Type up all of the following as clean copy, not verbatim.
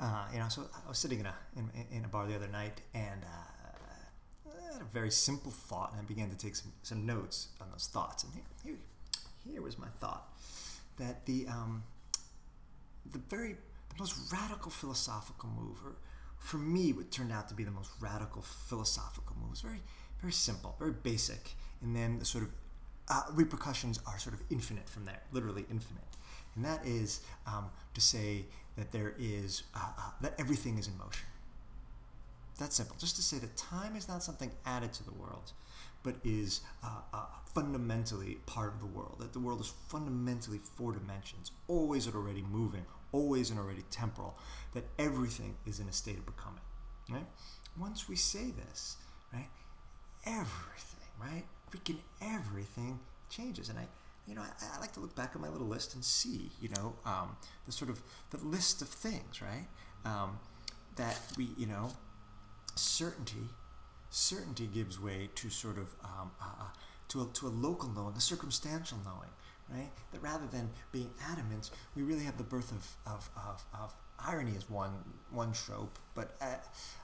So I was sitting in a bar the other night, and I had a very simple thought, and I began to take some notes on those thoughts. And here was my thought, that the most radical philosophical move, or for me, what turned out to be the most radical philosophical move, was very, very simple, very basic, and then the sort of repercussions are sort of infinite from there, literally infinite. And that is to say that there is that everything is in motion. That's simple. Just to say that time is not something added to the world, but is fundamentally part of the world. That the world is fundamentally four dimensions, always and already moving, always and already temporal. That everything is in a state of becoming. Right? Once we say this, right, everything, right, freaking everything changes. And I like to look back at my little list and see, the sort of the list of things, right, that we, certainty gives way to sort of to a local knowing, a circumstantial knowing, right? That rather than being adamant, we really have the birth of irony as one trope, but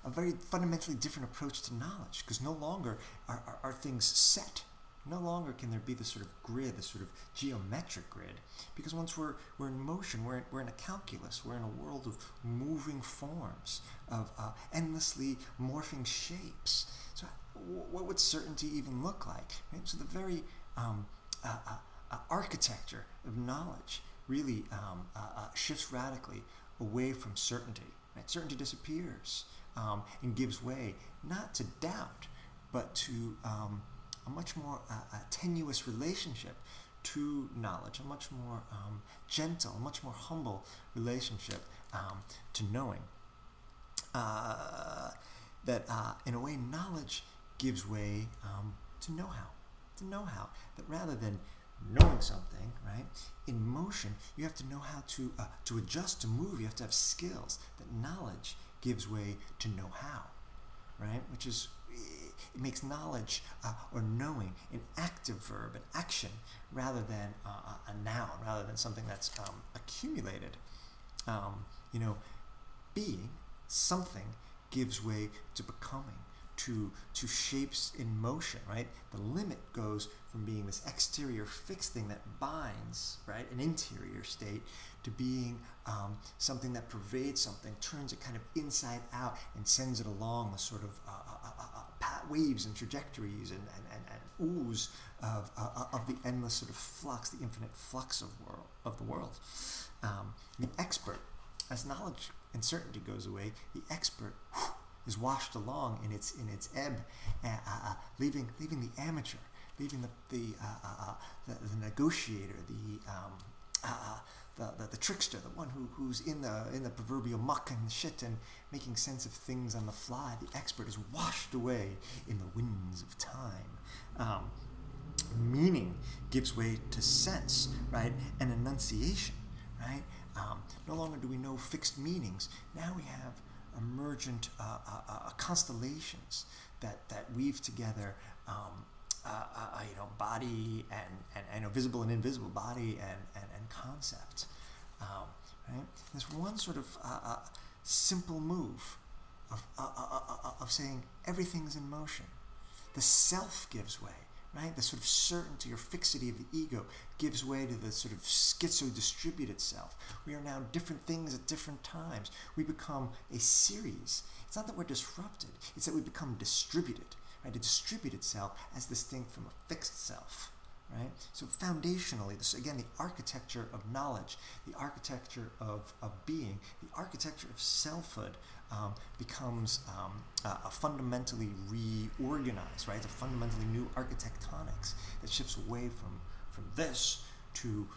a very fundamentally different approach to knowledge, because no longer are things set. No longer can there be this sort of grid, this sort of geometric grid, because once we're in motion, we're in a calculus, we're in a world of moving forms, of endlessly morphing shapes. So what would certainty even look like? Right? So the very architecture of knowledge really shifts radically away from certainty. Right? Certainty disappears and gives way not to doubt, but to a much more tenuous relationship to knowledge, a much more gentle, a much more humble relationship to knowing. That in a way, knowledge gives way to know-how. That rather than knowing something, right, in motion, you have to know how to adjust, to move. You have to have skills. That knowledge gives way to know-how, right, which is, it makes knowledge or knowing an active verb, an action, rather than a noun, rather than something that's accumulated. Being something gives way to becoming, to shapes in motion, right? The limit goes from being this exterior fixed thing that binds, right, an interior state, to being something that pervades something, turns it kind of inside out and sends it along the sort of waves and trajectories and ooze of the endless sort of flux, the infinite flux of the world. The expert, as knowledge and certainty goes away, the expert is washed along in its ebb, leaving the amateur, leaving the negotiator, the trickster, the one who's in the proverbial muck and shit and making sense of things on the fly. The expert is washed away in the winds of time. Meaning gives way to sense, right, and enunciation, right? No longer do we know fixed meanings. Now we have emergent constellations that weave together body and visible and invisible, body and concept. Right? There's one sort of simple move of saying everything's in motion. The self gives way. Right? The sort of certainty or fixity of the ego gives way to the sort of schizo-distributed self. We are now different things at different times. We become a series. It's not that we're disrupted. It's that we become distributed. Right? A distributed self as distinct from a fixed self. Right? So foundationally, this again, the architecture of knowledge, the architecture of being, the architecture of selfhood becomes a fundamentally reorganized, right? A fundamentally new architectonics that shifts away from this to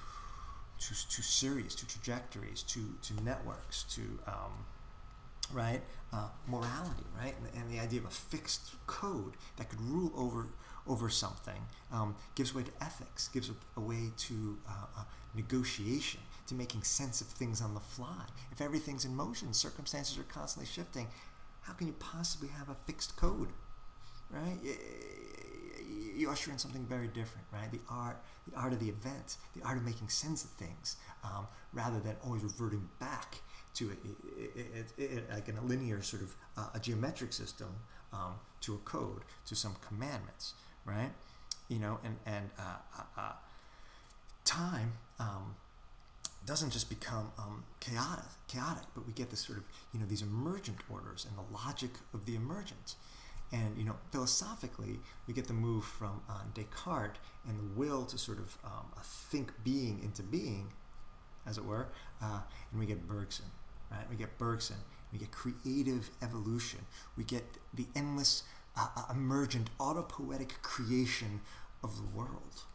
series, to trajectories, to networks, to right, morality, right, and the idea of a fixed code that could rule over something gives way to ethics, gives a way to negotiation, to making sense of things on the fly. If everything's in motion, circumstances are constantly shifting, how can you possibly have a fixed code, right? You usher in something very different, right? The art of the event, the art of making sense of things, rather than always reverting back to like in a linear sort of a geometric system, to a code, to some commandments, right? You know, and time doesn't just become chaotic, but we get this sort of, you know, these emergent orders and the logic of the emergent. And, you know, philosophically, we get the move from Descartes and the will to sort of think being into being, as it were, and we get Bergson, right? We get Bergson. We get creative evolution. We get the endless, emergent, autopoetic creation of the world.